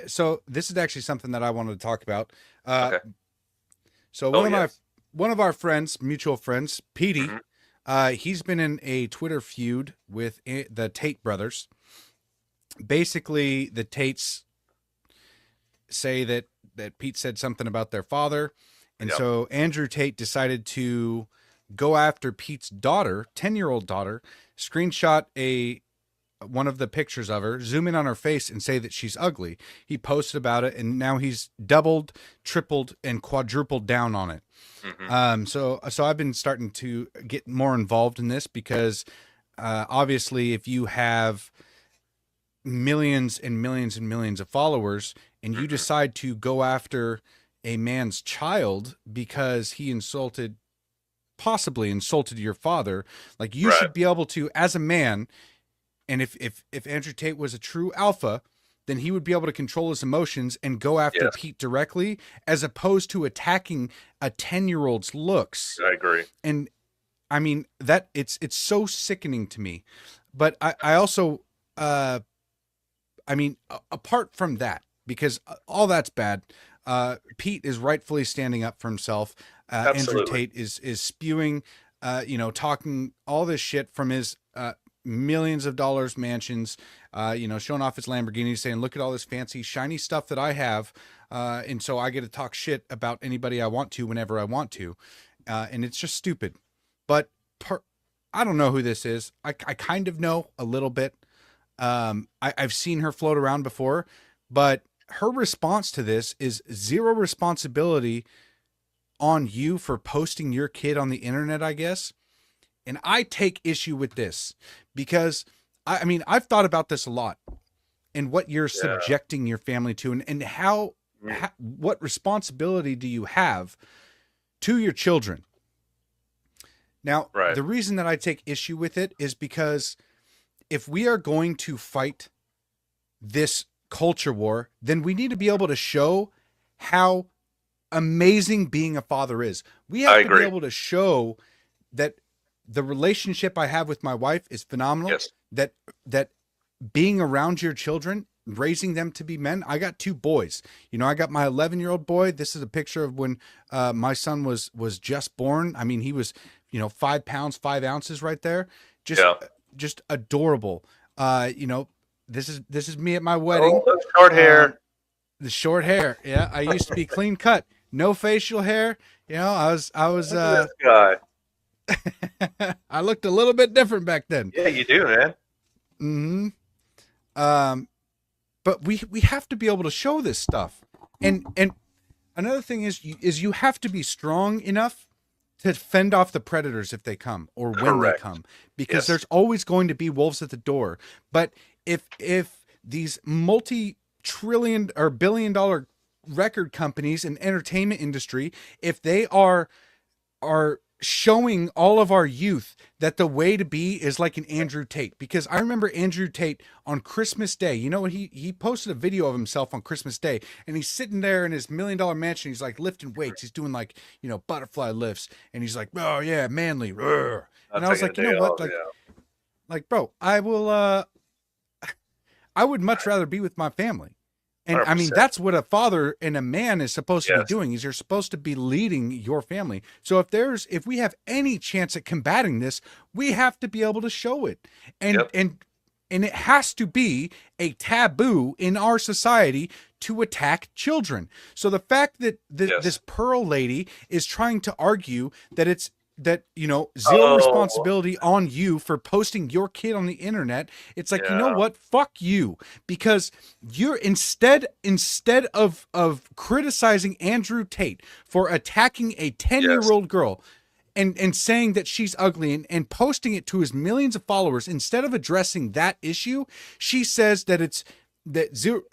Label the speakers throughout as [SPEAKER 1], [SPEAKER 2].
[SPEAKER 1] So this is actually something that I wanted to talk about. Uh,
[SPEAKER 2] Okay.
[SPEAKER 1] so
[SPEAKER 2] Oh, yes.
[SPEAKER 1] one of our friends, mutual friends, Petey,
[SPEAKER 2] Hmm.
[SPEAKER 1] he's been in a Twitter feud with the Tate brothers. Basically, the Tates say that Pete said something about their father, and
[SPEAKER 2] Yep.
[SPEAKER 1] so Andrew Tate decided to go after Pete's daughter, 10-year-old daughter, screenshot a one of the pictures of her, zoom in on her face, and say that she's ugly. He posted about it, and now he's doubled, tripled, and quadrupled down on it.
[SPEAKER 2] Hmm.
[SPEAKER 1] So I've been starting to get more involved in this because obviously, if you have millions and millions and millions of followers, and you
[SPEAKER 2] Hmm.
[SPEAKER 1] decide to go after a man's child because he possibly insulted your father, like you
[SPEAKER 2] Right.
[SPEAKER 1] should be able to, as a man. And if Andrew Tate was a true alpha, then he would be able to control his emotions and go after
[SPEAKER 2] Yes,
[SPEAKER 1] Pete directly, as opposed to attacking a 10-year-old's looks.
[SPEAKER 2] I agree.
[SPEAKER 1] And I mean that it's so sickening to me. But I also I mean, apart from that, because all that's bad, Pete is rightfully standing up for himself. Andrew
[SPEAKER 2] Absolutely.
[SPEAKER 1] Tate is spewing, talking all this shit from his millions of dollars mansions, showing off his Lamborghini, saying, "Look at all this fancy, shiny stuff that I have," and so I get to talk shit about anybody I want to whenever I want to, and it's just stupid. But I don't know who this is. I kind of know a little bit. I've seen her float around before, but her response to this is zero responsibility on you for posting your kid on the internet, I guess. And I take issue with this because I mean, I've thought about this a lot and what you're
[SPEAKER 2] Yeah.
[SPEAKER 1] subjecting your family to, and
[SPEAKER 2] Mm.
[SPEAKER 1] what responsibility do you have to your children? Now,
[SPEAKER 2] Right.
[SPEAKER 1] the reason that I take issue with it is because if we are going to fight this culture war, then we need to be able to show how amazing being a father is. We
[SPEAKER 2] I
[SPEAKER 1] have to be
[SPEAKER 2] agree.
[SPEAKER 1] able to show that the relationship I have with my wife is phenomenal,
[SPEAKER 2] Yes.
[SPEAKER 1] that that being around your children, raising them to be men. I got two boys. I got my 11-year-old boy. This is a picture of when my son was just born. I mean, he was 5 pounds 5 ounces right there. Just
[SPEAKER 2] Yeah.
[SPEAKER 1] just adorable. This is me at my wedding.
[SPEAKER 2] Oh, the short
[SPEAKER 1] Um,
[SPEAKER 2] hair.
[SPEAKER 1] the short hair. Yeah, I used to be clean cut, no facial hair. I was
[SPEAKER 2] Look at this guy.
[SPEAKER 1] I looked a little bit different back then.
[SPEAKER 2] Yeah, you do, man.
[SPEAKER 1] Hmm. Um, but we have to be able to show this stuff. And another thing is you have to be strong enough to fend off the predators if they come or when they
[SPEAKER 2] Correct.
[SPEAKER 1] come, because
[SPEAKER 2] Yes.
[SPEAKER 1] there's always going to be wolves at the door. But if these multi-trillion or billion-dollar record companies and entertainment industry, if they are showing all of our youth that the way to be is like an Andrew Tate. Because I remember Andrew Tate on Christmas Day. You know what? He posted a video of himself on Christmas Day, and he's sitting there in his $1 million mansion. He's like lifting weights. He's doing like, butterfly lifts, and he's like, "Oh yeah, manly." Rrr.
[SPEAKER 2] I'm
[SPEAKER 1] And I was
[SPEAKER 2] taking a
[SPEAKER 1] like, you
[SPEAKER 2] day
[SPEAKER 1] know what?
[SPEAKER 2] off.
[SPEAKER 1] Like,
[SPEAKER 2] Yeah.
[SPEAKER 1] bro, I would much rather be with my family. And I mean,
[SPEAKER 2] 100%.
[SPEAKER 1] that's what a father and a man is supposed to be
[SPEAKER 2] Yes.
[SPEAKER 1] doing, is you're supposed to be leading your family. So if we have any chance at combating this, we have to be able to show it. And
[SPEAKER 2] Yep.
[SPEAKER 1] and and it has to be a taboo in our society to attack children. So the fact that this
[SPEAKER 2] Yes.
[SPEAKER 1] Pearl lady is trying to argue that zero
[SPEAKER 2] Oh,
[SPEAKER 1] responsibility on you for posting your kid on the internet, it's like, you know
[SPEAKER 2] yeah.
[SPEAKER 1] what? Fuck you. Because you're instead of criticizing Andrew Tate for attacking a 10-year-old
[SPEAKER 2] Yes.
[SPEAKER 1] girl and saying that she's ugly and posting it to his millions of followers, instead of addressing that issue, she says that it's that zero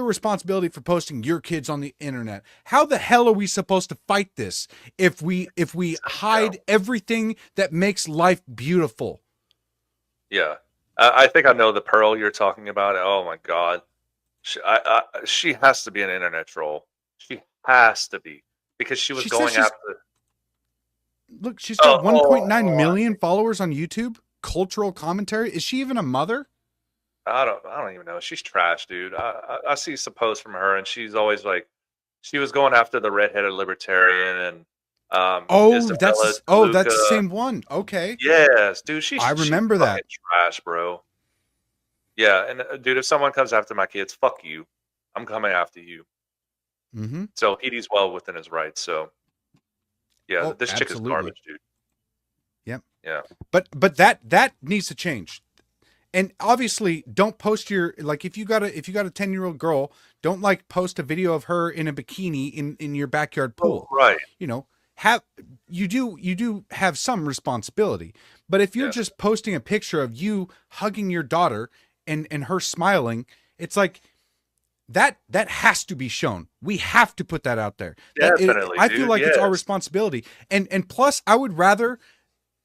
[SPEAKER 1] responsibility for posting your kids on the internet. How the hell are we supposed to fight this if we
[SPEAKER 2] Yeah.
[SPEAKER 1] hide everything that makes life beautiful?
[SPEAKER 2] Yeah. I think I know the Pearl you're talking about. Oh my God. She has to be an internet troll. She has to be because she was
[SPEAKER 1] She says
[SPEAKER 2] going
[SPEAKER 1] she's
[SPEAKER 2] after.
[SPEAKER 1] look, she's got
[SPEAKER 2] Oh,
[SPEAKER 1] 1.9
[SPEAKER 2] oh,
[SPEAKER 1] million followers on YouTube. Cultural commentary. Is she even a mother?
[SPEAKER 2] I don't even know. She's trash, dude. I see some posts from her, and she's always like, she was going after the redheaded libertarian and Isabella
[SPEAKER 1] That's the
[SPEAKER 2] DeLuca.
[SPEAKER 1] same one. Okay.
[SPEAKER 2] Yes, dude. She's
[SPEAKER 1] I remember
[SPEAKER 2] fucking
[SPEAKER 1] that.
[SPEAKER 2] trash, bro. Yeah, and dude, if someone comes after my kids, fuck you. I'm coming after you.
[SPEAKER 1] Mm-hmm.
[SPEAKER 2] So Edie's well within his rights. So yeah,
[SPEAKER 1] Oh,
[SPEAKER 2] this chick is
[SPEAKER 1] absolutely.
[SPEAKER 2] garbage, dude.
[SPEAKER 1] Yep.
[SPEAKER 2] Yeah.
[SPEAKER 1] But that needs to change. And obviously, don't post your, like, if you got a 10-year-old girl, don't like post a video of her in a bikini in your backyard pool.
[SPEAKER 2] Oh, right.
[SPEAKER 1] You know, you do have some responsibility. But if you're
[SPEAKER 2] Yes.
[SPEAKER 1] just posting a picture of you hugging your daughter and her smiling, it's like that has to be shown. We have to put that out there.
[SPEAKER 2] Definitely,
[SPEAKER 1] I feel
[SPEAKER 2] dude,
[SPEAKER 1] like it's our
[SPEAKER 2] yes.
[SPEAKER 1] responsibility. And plus, I would rather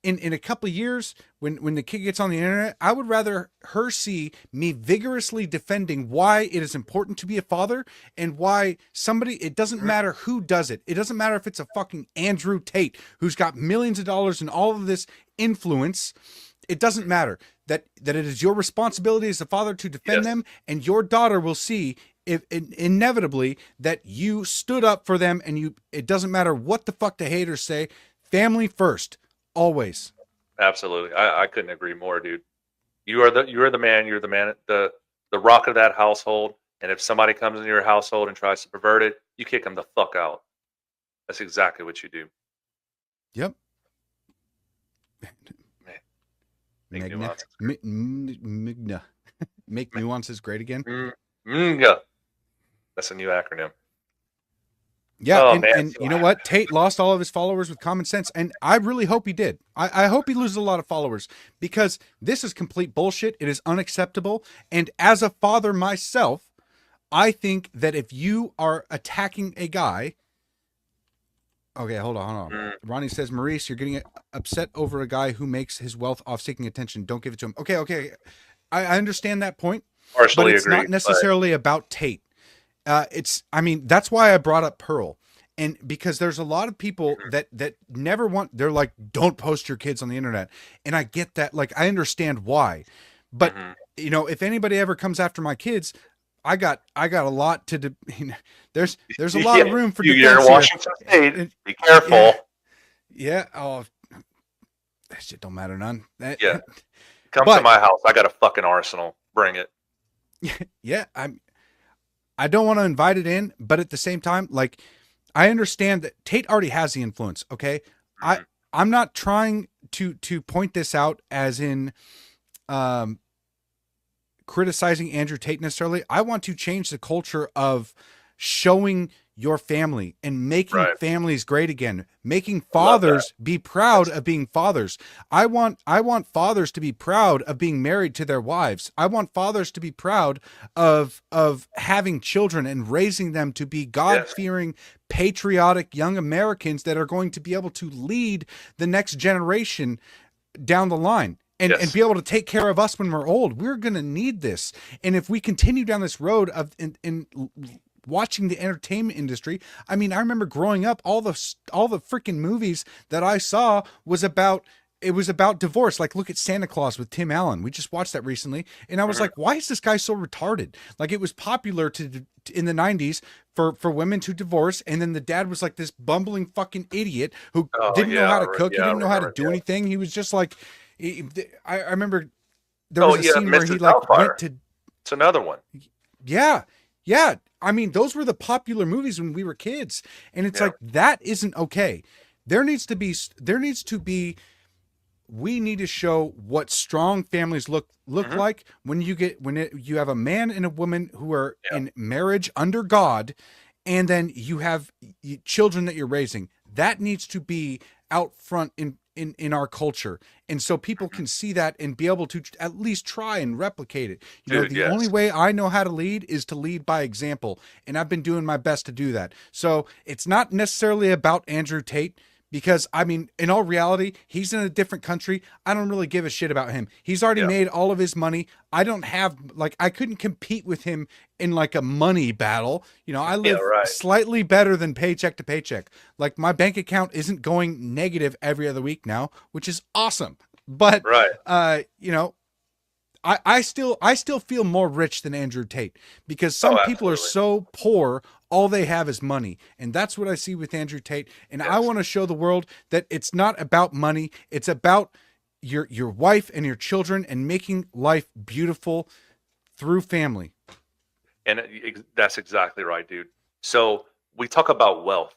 [SPEAKER 1] in a couple of years, when the kid gets on the internet, I would rather her see me vigorously defending why it is important to be a father and why somebody, it doesn't matter who does it. It doesn't matter if it's a fucking Andrew Tate who's got millions of dollars and all of this influence. It doesn't matter that it is your responsibility as a father to defend
[SPEAKER 2] Yes.
[SPEAKER 1] them, and your daughter will see if inevitably that you stood up for them, and it doesn't matter what the fuck the haters say. Family first. Always.
[SPEAKER 2] Absolutely. I couldn't agree more, dude. You are the man, the rock of that household. And if somebody comes into your household and tries to pervert it, you kick them the fuck out. That's exactly what you do.
[SPEAKER 1] Yep.
[SPEAKER 2] Make nuances.
[SPEAKER 1] Make nuances great again.
[SPEAKER 2] Yeah. That's a new acronym.
[SPEAKER 1] Yeah,
[SPEAKER 2] Oh,
[SPEAKER 1] and,
[SPEAKER 2] man.
[SPEAKER 1] and you know what? Tate lost all of his followers with common sense, and I really hope he did. I hope he loses a lot of followers, because this is complete bullshit. It is unacceptable. And as a father myself, I think that if you are attacking a guy... Okay, hold on. Ronnie says, Maurice, you're getting upset over a guy who makes his wealth off seeking attention. Don't give it to him. Okay. I understand that point.
[SPEAKER 2] Partially
[SPEAKER 1] but it's
[SPEAKER 2] agree,
[SPEAKER 1] not necessarily about Tate. That's why I brought up Pearl. And because there's a lot of people that never want, they're like, don't post your kids on the internet. And I get that. Like, I understand why. But, you know, if anybody ever comes after my kids, I got a lot to, there's a lot of room for defense
[SPEAKER 2] you're in
[SPEAKER 1] here.
[SPEAKER 2] Washington State. Be careful.
[SPEAKER 1] Yeah. Oh, that shit don't matter none.
[SPEAKER 2] Yeah. Come to my house. I got a fucking arsenal. Bring it.
[SPEAKER 1] Yeah. I don't want to invite it in, but at the same time, like, I understand that Tate already has the influence. Okay. I'm not trying to point this out as in, criticizing Andrew Tate necessarily. I want to change the culture of showing your family and making families great again, making fathers be proud of being fathers. I want fathers to be proud of being married to their wives. I want fathers to be proud of having children and raising them to be God-fearing, patriotic young Americans that are going to be able to lead the next generation down the line. And be able to take care of us when we're old. We're going to need this. And if we continue down this road of in watching the entertainment industry, I mean, I remember growing up, all the freaking movies that I saw was about divorce. Like, look at Santa Claus with Tim Allen. We just watched that recently. And I was like, why is this guy so retarded? Like, it was popular in the 90s for women to divorce. And then the dad was like this bumbling fucking idiot who didn't know how to cook. He didn't know how to do anything. He was just like, I remember there was a scene where he like went to.
[SPEAKER 2] It's another one.
[SPEAKER 1] Yeah. I mean, those were the popular movies when we were kids, and it's like, that isn't okay. We need to show what strong families look like when you have a man and a woman who are in marriage under God, and then you have children that you're raising. That needs to be out front in our culture, and so people can see that and be able to at least try and replicate it. The only way I know how to lead is to lead by example, and I've been doing my best to do that. So it's not necessarily about Andrew Tate, because I mean, in all reality, he's in a different country. I don't really give a shit about him. He's already made all of his money. I don't have, like, I couldn't compete with him in like a money battle. I live slightly better than paycheck to paycheck. Like, my bank account isn't going negative every other week now, which is awesome. But, I I still feel more rich than Andrew Tate, because
[SPEAKER 2] Oh,
[SPEAKER 1] some people are
[SPEAKER 2] absolutely.
[SPEAKER 1] so poor, all they have is money. And that's what I see with Andrew Tate. And I
[SPEAKER 2] Yes.
[SPEAKER 1] want to show the world that it's not about money. It's about your wife and your children and making life beautiful through family.
[SPEAKER 2] And that's exactly right, dude. So we talk about wealth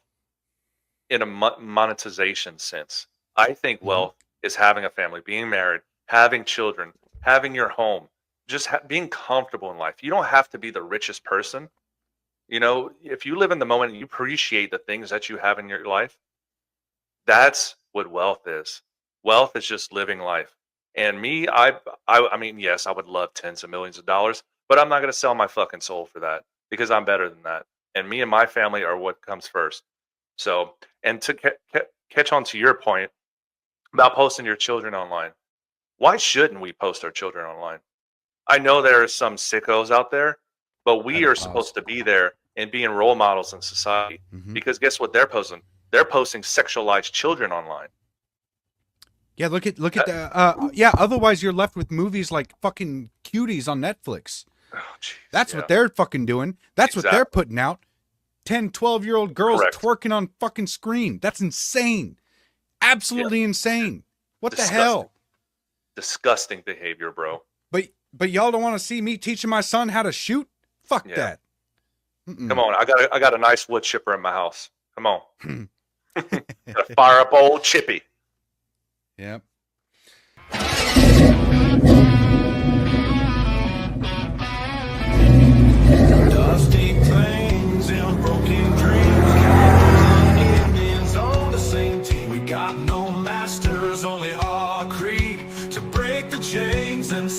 [SPEAKER 2] in a monetization sense. I think
[SPEAKER 1] Mhm.
[SPEAKER 2] wealth is having a family, being married, having children, having your home, just being comfortable in life. You don't have to be the richest person. You know, if you live in the moment and you appreciate the things that you have in your life, that's what wealth is. Wealth is just living life. And me, I mean, yes, I would love tens of millions of dollars, but I'm not going to sell my fucking soul for that, because I'm better than that. And me and my family are what comes first. So, and to catch on to your point about posting your children online, why shouldn't we post our children online? I know there are some sickos out there, but
[SPEAKER 1] Had
[SPEAKER 2] we
[SPEAKER 1] to
[SPEAKER 2] are
[SPEAKER 1] pause.
[SPEAKER 2] supposed to be there and being role models in society.
[SPEAKER 1] Mhm.
[SPEAKER 2] Because guess what they're posting? They're posting sexualized children online.
[SPEAKER 1] Yeah, look at
[SPEAKER 2] That-
[SPEAKER 1] the yeah, otherwise you're left with movies like fucking Cuties on Netflix.
[SPEAKER 2] oh, jeez,
[SPEAKER 1] That's
[SPEAKER 2] yeah,
[SPEAKER 1] what they're fucking doing. That's what they're
[SPEAKER 2] exactly.
[SPEAKER 1] putting out. 10, 12-year-old girls
[SPEAKER 2] Correct.
[SPEAKER 1] twerking on fucking screen. That's insane. Absolutely insane. What the
[SPEAKER 2] Disgusting.
[SPEAKER 1] hell?
[SPEAKER 2] Disgusting behavior, bro.
[SPEAKER 1] But y'all don't want to see me teaching my son how to shoot? Fuck
[SPEAKER 2] Yeah.
[SPEAKER 1] that. Mm-mm.
[SPEAKER 2] Come on, I got a nice wood chipper in my house. Come on. Gotta fire up old Chippy.
[SPEAKER 1] Yep.